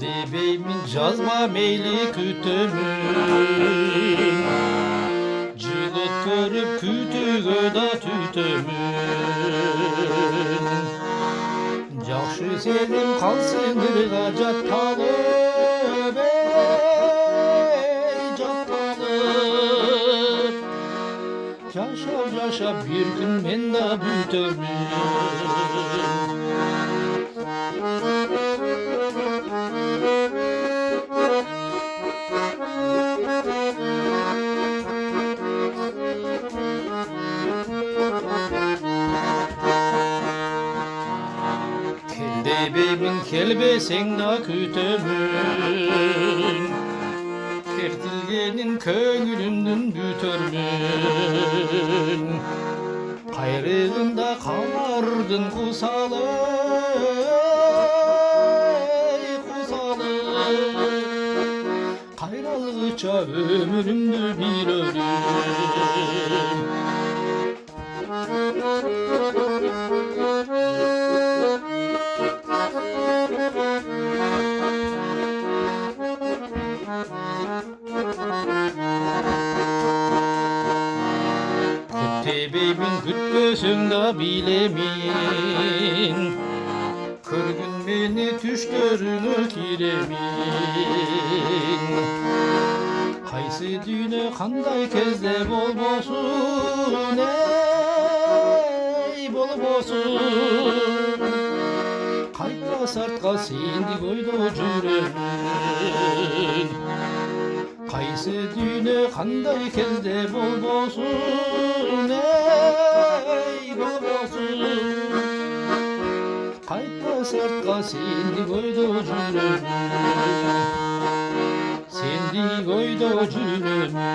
Beymin cazma meyli kütümün Cıgıt görüp kütüge da tütümün Yaxşı sevdim kalsın ırgacat talep ey cat talep Yaşa yaşa bir gün men da bütömün Beymin kelbesen da kütümün Kertilgenin köngülümdün bütörmün Kayrığında kalardın kusalı kusalı Kayralgıça ömrümdü bir ölüm Beymin gütmösün da bilemin Kırgın beni tüştörünü kiremin Kaysı düğüne kanday kezde bol bosun ey bol bosun Kayıtla sartka sindi koydu cüremin Kaysı düğüne kanday kezde bol bosun ey bol bosun Kayıtla sartka sindi koydu cüremin Sendi koydu cüremin